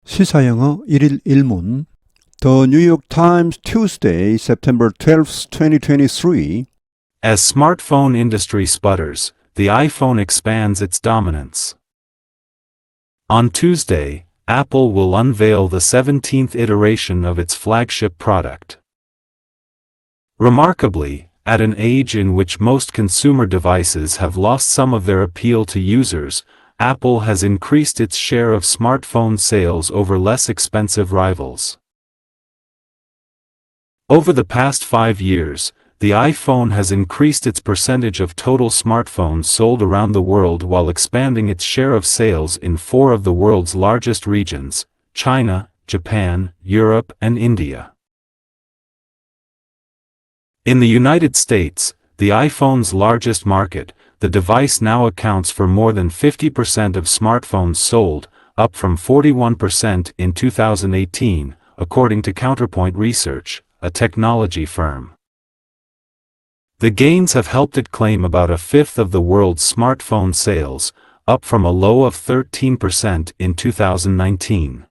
시사영어 1일 1문 The New York Times Tuesday, September 12, 2023 As smartphone industry sputters, the iPhone expands its dominance. On Tuesday, Apple will unveil the 17th iteration of its flagship product. Remarkably, at an age in which most consumer devices have lost some of their appeal to users, Apple has increased its share of smartphone sales over less expensive rivals. Over the past 5 years, the iPhone has increased its percentage of total smartphones sold around the world while expanding its share of sales in 4 of the world's largest regions: China, Japan, Europe, and India. In the United States, the iPhone's largest market, the device now accounts for more than 50% of smartphones sold, up from 41% in 2018, according to Counterpoint Research, a technology firm. The gains have helped it claim about a fifth of the world's smartphone sales, up from a low of 13% in 2019.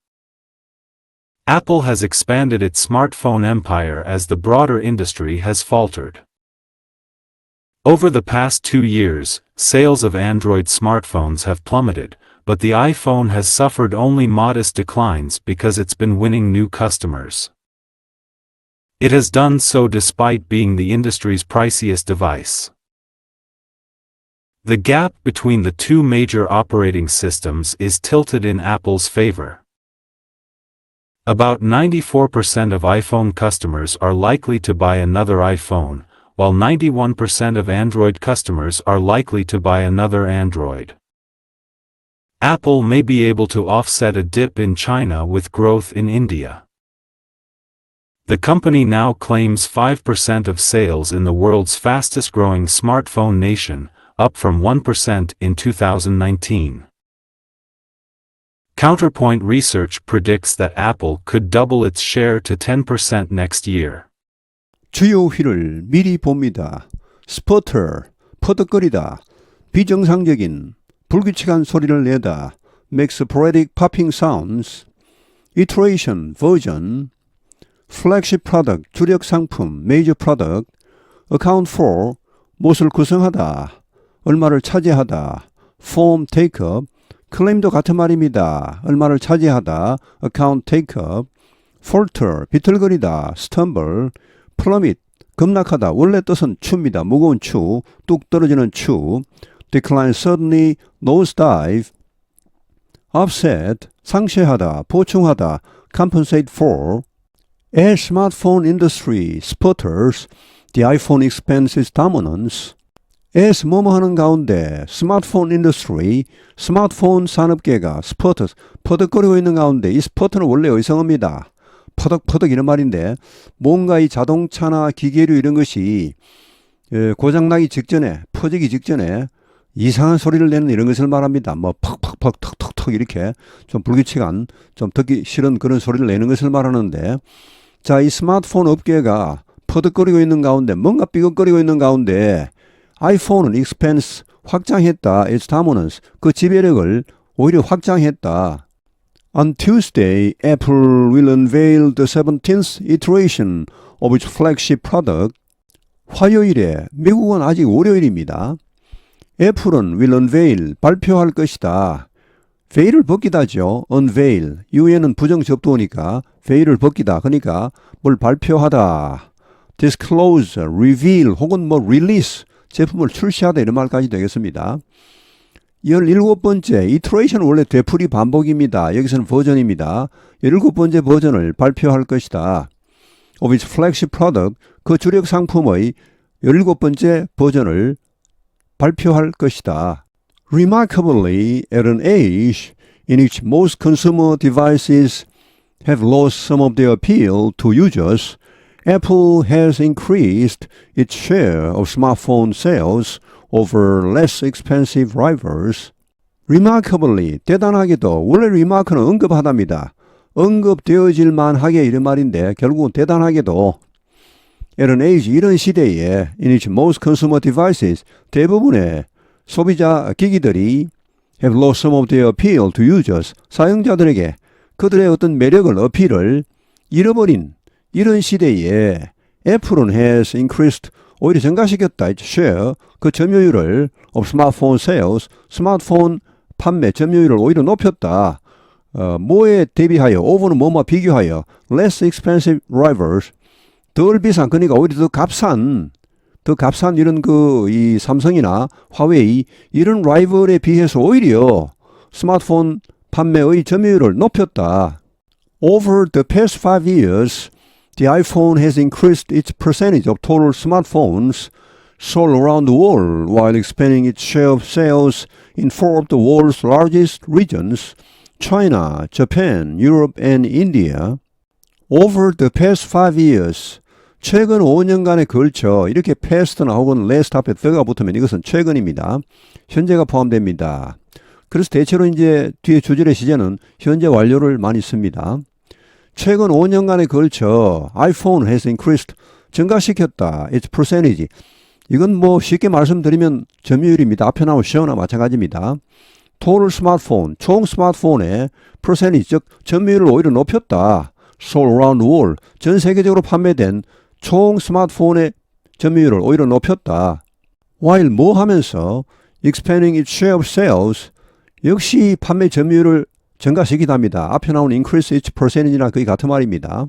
Apple has expanded its smartphone empire as the broader industry has faltered. Over the past 2 years, sales of Android smartphones have plummeted, but the iPhone has suffered only modest declines because it's been winning new customers. It has done so despite being the industry's priciest device. The gap between the two major operating systems is tilted in Apple's favor. About 94% of iPhone customers are likely to buy another iPhone, while 91% of Android customers are likely to buy another Android. Apple may be able to offset a dip in China with growth in India. The company now claims 5% of sales in the world's fastest-growing smartphone nation, up from 1% in 2019. Counterpoint Research predicts that Apple could double its share to 10% next year. 주요 휠을 미리 봅니다. 스퍼터, 퍼덕거리다, 비정상적인, 불규칙한 소리를 내다, make sporadic popping sounds, iteration, version, flagship product, 주력 상품, major product, account for, 무엇을 구성하다, 얼마를 차지하다, form take-up, claim도 같은 말입니다. 얼마를 차지하다, account take-up, falter, 비틀거리다, stumble, plummet, 급락하다, 원래 뜻은 추입니다. 무거운 추, 뚝 떨어지는 추, decline suddenly, nosedive, offset, 상쇄하다, 보충하다, compensate for. As smartphone industry sputters, the iPhone expands its dominance. as 뭐뭐 하는 가운데 스마트폰 인더스트리, 스마트폰 산업계가 sputters, 퍼덕거리고 있는 가운데 이 sputter는 원래 의성어입니다. 퍼덕퍼덕 이런 말인데 뭔가 이 자동차나 기계류 이런 것이 고장나기 직전에, 퍼지기 직전에 이상한 소리를 내는 이런 것을 말합니다. 뭐 팍팍팍 턱턱턱 이렇게 좀 불규칙한, 좀 듣기 싫은 그런 소리를 내는 것을 말하는데, 자, 이 스마트폰 업계가 퍼덕거리고 있는 가운데, 뭔가 삐걱거리고 있는 가운데 아이폰은 expands, 확장했다. its dominance, 그 지배력을 오히려 확장했다. On Tuesday, Apple will unveil the 17th iteration of its flagship product. 화요일에, 미국은 아직 월요일입니다. 애플은 will unveil, 발표할 것이다. veil을 벗기다죠. unveil, 이후에는 부정접두어니까 veil을 벗기다. 그러니까 뭘 발표하다. disclose, reveal 혹은 뭐 release, 제품을 출시하다 이런 말까지 되겠습니다. 17번째, iteration 원래 되풀이 반복입니다. 여기서는 버전입니다. 17번째 버전을 발표할 것이다. of its flagship product, 그 주력 상품의 17번째 버전을 발표할 것이다. Remarkably, at an age in which most consumer devices have lost some of their appeal to users, Apple has increased its share of smartphone sales over less expensive rivals. Remarkably, 대단하게도, 원래 remark는 언급하답니다. 언급되어질 만하게 이런 말인데 결국은 대단하게도 at an age, 이런 시대에 in which most consumer devices, 대부분의 소비자 기기들이 have lost some of their appeal to users, 사용자들에게 그들의 어떤 매력을 어필을 잃어버린 이런 시대에 애플은 has increased 오히려 증가시켰다. its share 그 점유율을 of smartphone sales 스마트폰 판매 점유율을 오히려 높였다. 뭐에 대비하여 over는 뭐뭐 비교하여 less expensive rivals 덜 비싼 그러니까 오히려 더 값싼 이런 이 삼성이나 화웨이 이런 라이벌에 비해서 오히려 스마트폰 판매의 점유율을 높였다. Over the past 5 years, the iPhone has increased its percentage of total smartphones sold around the world while expanding its share of sales in 4 of the world's largest regions, China, Japan, Europe, and India. Over the past 5 years, 최근 5년간에 걸쳐 이렇게 past나 혹은 last 앞에 the가 붙으면 이것은 최근입니다. 현재가 포함됩니다. 그래서 대체로 이제 뒤에 주절의 시제는 현재 완료를 많이 씁니다. 최근 5년간에 걸쳐 iPhone has increased 증가시켰다. its percentage. 이건 뭐 쉽게 말씀드리면 점유율입니다. 앞에 나온 share나 마찬가지입니다. total 스마트폰, 총 스마트폰의 percentage, 즉 점유율을 오히려 높였다. sold around the world, 전 세계적으로 판매된 총 스마트폰의 점유율을 오히려 높였다. while 뭐 하면서 expanding its share of sales, 역시 판매 점유율을 증가시키답니다. 앞에 나온 increase its percentage나 거의 같은 말입니다.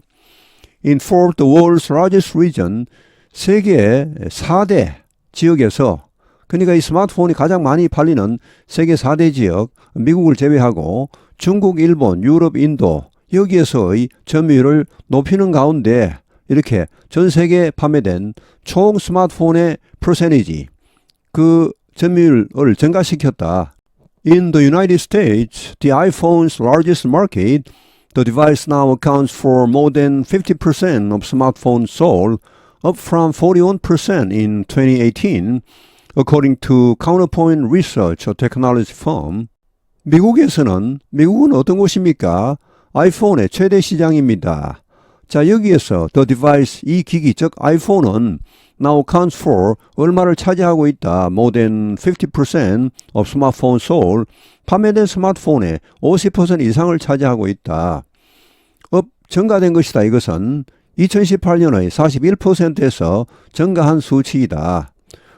In 4 of the world's largest region, 세계 4대 지역에서 그러니까 이 스마트폰이 가장 많이 팔리는 세계 4대 지역, 미국을 제외하고 중국, 일본, 유럽, 인도 여기에서의 점유율을 높이는 가운데 이렇게 전 세계에 판매된 총 스마트폰의 percentage, 그 점유율을 증가시켰다. In the United States, the iPhone's largest market, the device now accounts for more than 50% of smartphones sold, up from 41% in 2018, according to Counterpoint Research, a technology firm. 미국은 어떤 곳입니까? 아이폰의 최대 시장입니다. 자, 여기에서 the device, 이 기기, 즉 아이폰은 now accounts for 얼마를 차지하고 있다. more than 50% of smartphones sold. 판매된 스마트폰의 50% 이상을 차지하고 있다. 증가된 것이다. 이것은 2018년의 41%에서 증가한 수치이다.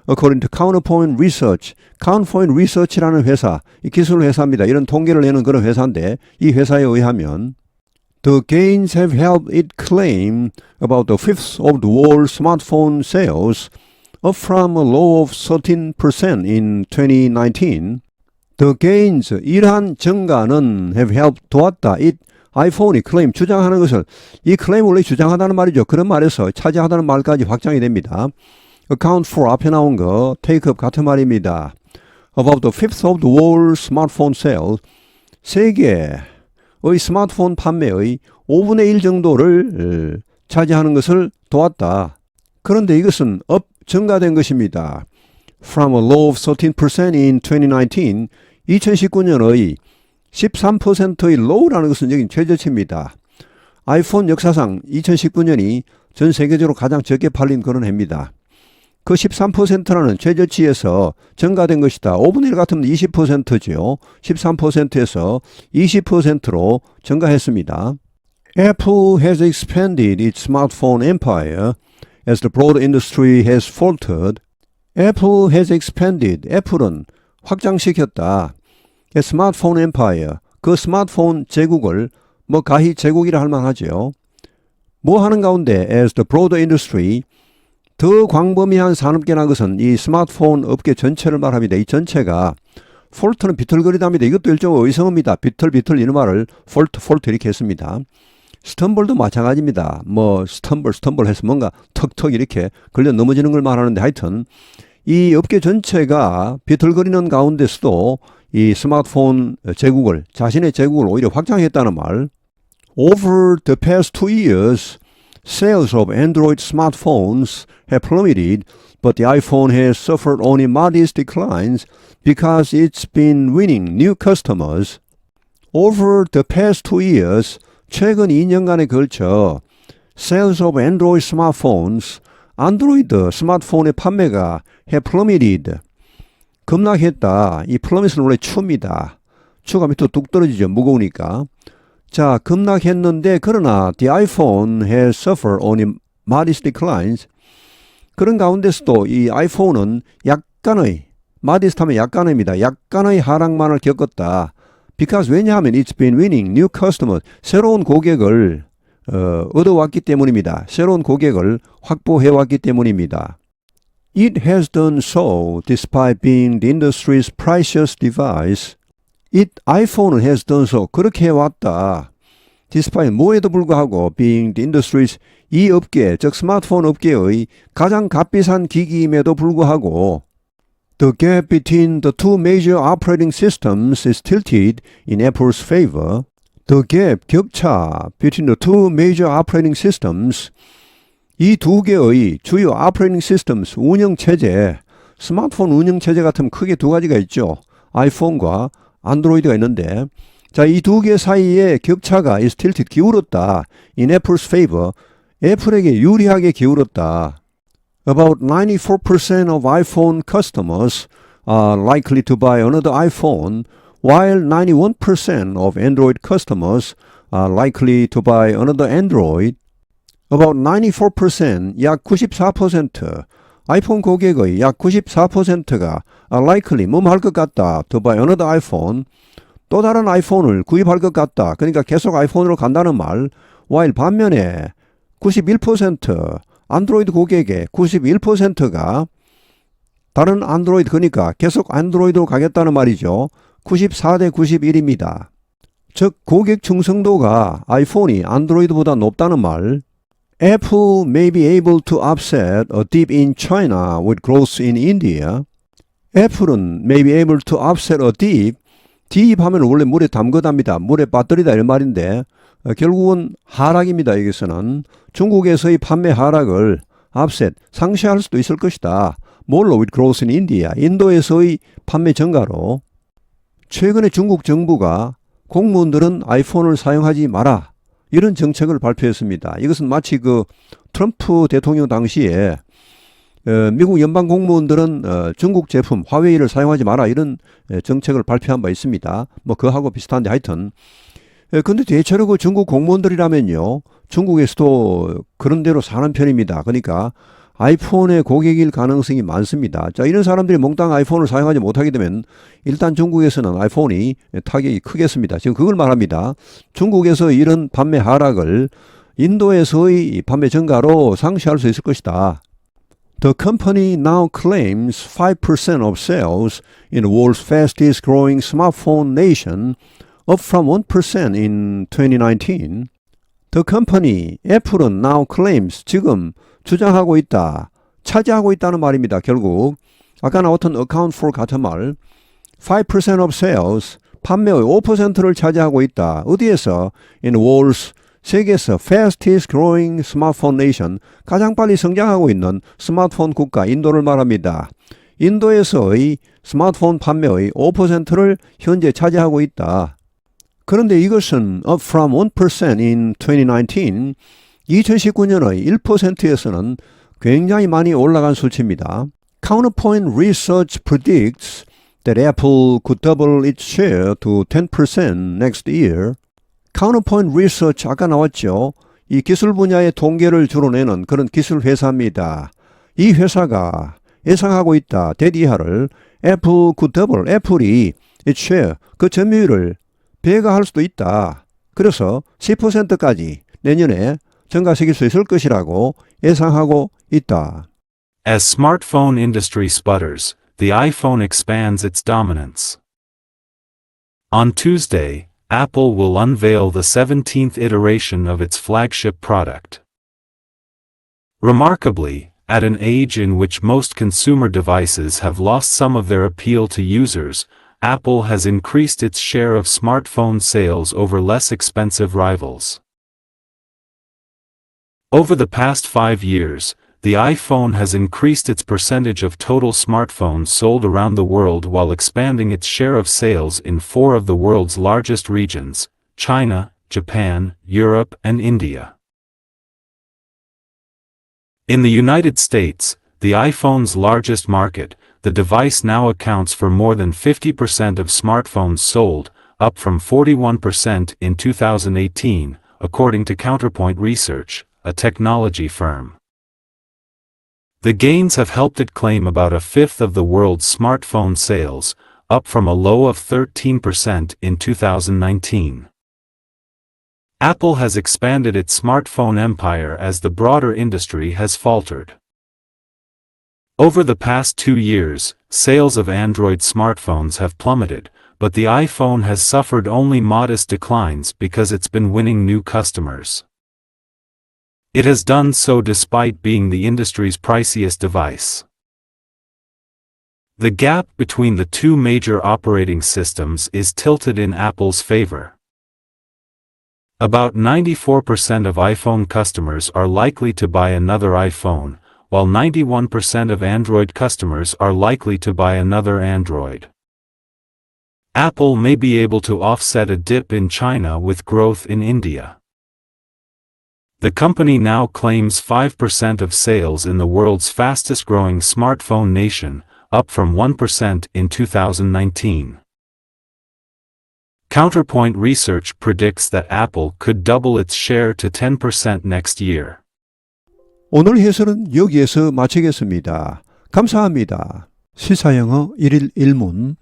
According to Counterpoint Research, Counterpoint Research라는 회사, 이 기술 회사입니다. 이런 통계를 내는 그런 회사인데 이 회사에 의하면 The gains have helped it claim about a fifth of the world's smartphone sales, up from a low of 13% in 2019. The gains, 이러한 증가는 have helped 도왔다. it, 아이폰이 claim, 주장하는 것을, 이 claim 원래 주장하다는 말이죠. 그런 말에서 차지하다는 말까지 확장이 됩니다. account for 앞에 나온 거, take up 같은 말입니다. About the fifth of the world's smartphone sales, 세계의 스마트폰 판매의 5분의 1 정도를 차지하는 것을 도왔다. 그런데 이것은 증가된 것입니다. From a low of 13% in 2019, 2019년의 13%의 low라는 것은 여기 최저치입니다. 아이폰 역사상 2019년이 전 세계적으로 가장 적게 팔린 그런 해입니다. 그 13%라는 최저치에서 증가된 것이다. 5분의 1 같으면 20%죠. 13%에서 20%로 증가했습니다. Apple has expanded its smartphone empire as the broader industry has faltered. Apple has expanded. 애플은 확장시켰다. A smartphone empire. 그 스마트폰 제국을 가히 제국이라 할 만하죠. 뭐 하는 가운데 as the broader industry 더 광범위한 산업계라는 것은 이 스마트폰 업계 전체를 말합니다. 이 전체가 폴트는 비틀거리답니다. 이것도 일종의 의성어입니다. 비틀 이런 말을 폴트 이렇게 했습니다. 스텀블도 마찬가지입니다. 스텀블 해서 뭔가 턱턱 이렇게 걸려 넘어지는 걸 말하는데 하여튼 이 업계 전체가 비틀거리는 가운데서도 이 스마트폰 제국을 자신의 제국을 오히려 확장했다는 말. Over the past 2 years, sales of Android smartphones have plummeted, but the iPhone has suffered only modest declines because it's been winning new customers. Over the past 2 years, 최근 2년간에 걸쳐 sales of Android smartphones, 안드로이드 스마트폰의 판매가 have plummeted, 급락했다. 이 plummet은 원래 추입니다. 추가 밑으로 뚝 떨어지죠. 무거우니까. 자, 급락했는데 그러나 the iPhone has suffered only modest declines. 그런 가운데서도 이 아이폰은 약간의 modest하면 약간입니다. 약간의 하락만을 겪었다. Because 왜냐하면 it's been winning new customers. 새로운 고객을 얻어왔기 때문입니다. 새로운 고객을 확보해왔기 때문입니다. It has done so despite being the industry's pricious device. iPhone은 has done so. 그렇게 해왔다. despite 뭐에도 불구하고 being the industry's 이 업계, 즉 스마트폰 업계의 가장 값비싼 기기임에도 불구하고 The gap between the two major operating systems is tilted in Apple's favor. The gap, 격차 between the two major operating systems 이 두 개의 주요 operating systems, 운영체제, 스마트폰 운영체제 같으면 크게 두 가지가 있죠. 아이폰과 안드로이드가 있는데 자, 이 두 개 사이의 격차가 is tilted, 기울었다. In Apple's favor, 애플에게 유리하게 기울었다. About 94% of iPhone customers are likely to buy another iPhone, while 91% of Android customers are likely to buy another Android. About 94%, 약 94%, 아이폰 고객의 약 94%가 are likely, 뭐할 것 같다, to buy another iPhone, 또 다른 아이폰을 구입할 것 같다. 그러니까 계속 아이폰으로 간다는 말. while 반면에 91%, 안드로이드 고객의 91%가 다른 안드로이드, 그러니까 계속 안드로이드로 가겠다는 말이죠. 94대 91입니다. 즉 고객 충성도가 아이폰이 안드로이드보다 높다는 말. Apple may be able to offset a dip in China with growth in India. 애플은 may be able to offset a dip. dip 하면 원래 물에 담그답니다. 물에 빠뜨리다 이런 말인데 결국은 하락입니다. 여기서는 중국에서의 판매 하락을 offset, 상쇄할 수도 있을 것이다. 뭘로? with growth in India. 인도에서의 판매 증가로. 최근에 중국 정부가 공무원들은 아이폰을 사용하지 마라. 이런 정책을 발표했습니다. 이것은 마치 그 트럼프 대통령 당시에 미국 연방 공무원들은 중국 제품 화웨이를 사용하지 마라 이런 정책을 발표한 바 있습니다. 뭐 그하고 비슷한데 하여튼 근데 대체로 중국 공무원들이라면요 중국에서도 그런 대로 사는 편입니다. 그러니까 아이폰의 고객일 가능성이 많습니다. 자, 이런 사람들이 몽땅 아이폰을 사용하지 못하게 되면 일단 중국에서는 아이폰이 타격이 크겠습니다. 지금 그걸 말합니다. 중국에서 이런 판매 하락을 인도에서의 판매 증가로 상쇄할 수 있을 것이다. The company now claims 5% of sales in the world's fastest growing smartphone nation, up from 1% in 2019. The company, 애플은 now claims, 지금 주장하고 있다, 차지하고 있다는 말입니다. 결국 아까 나왔던 account for 같은 말, 5% of sales, 판매의 5%를 차지하고 있다. 어디에서? In the world's, 세계에서 fastest growing smartphone nation, 가장 빨리 성장하고 있는 스마트폰 국가 인도를 말합니다. 인도에서의 스마트폰 판매의 5%를 현재 차지하고 있다. 그런데 이것은 up from 1% in 2019, 2019년의 1%에서는 굉장히 많이 올라간 수치입니다. Counterpoint Research predicts that Apple could double its share to 10% next year. Counterpoint Research 아까 나왔죠. 이 기술 분야의 통계를 주로 내는 그런 기술 회사입니다. 이 회사가 예상하고 있다. 대디하를 Apple could double, 애플이 its share, 그 점유율을 배가할 수도 있다. 그래서 10%까지 내년에 증가시킬 수 있을 것이라고 예상하고 있다. As smartphone industry sputters, the iPhone expands its dominance. On Tuesday, Apple will unveil the 17th iteration of its flagship product. Remarkably, at an age in which most consumer devices have lost some of their appeal to users, Apple has increased its share of smartphone sales over less expensive rivals. Over the past 5 years, the iPhone has increased its percentage of total smartphones sold around the world while expanding its share of sales in 4 of the world's largest regions: China, Japan, Europe, and India. In the United States, the iPhone's largest market, the device now accounts for more than 50% of smartphones sold, up from 41% in 2018, according to Counterpoint Research, a technology firm. The gains have helped it claim about a fifth of the world's smartphone sales, up from a low of 13% in 2019. Apple has expanded its smartphone empire as the broader industry has faltered. Over the past 2 years, sales of Android smartphones have plummeted, but the iPhone has suffered only modest declines because it's been winning new customers. It has done so despite being the industry's priciest device. The gap between the two major operating systems is tilted in Apple's favor. About 94% of iPhone customers are likely to buy another iPhone, while 91% of Android customers are likely to buy another Android. Apple may be able to offset a dip in China with growth in India. The company now claims 5% of sales in the world's fastest-growing smartphone nation, up from 1% in 2019. Counterpoint Research predicts that Apple could double its share to 10% next year. 오늘 해설은 여기에서 마치겠습니다. 감사합니다. 시사영어 1일 1문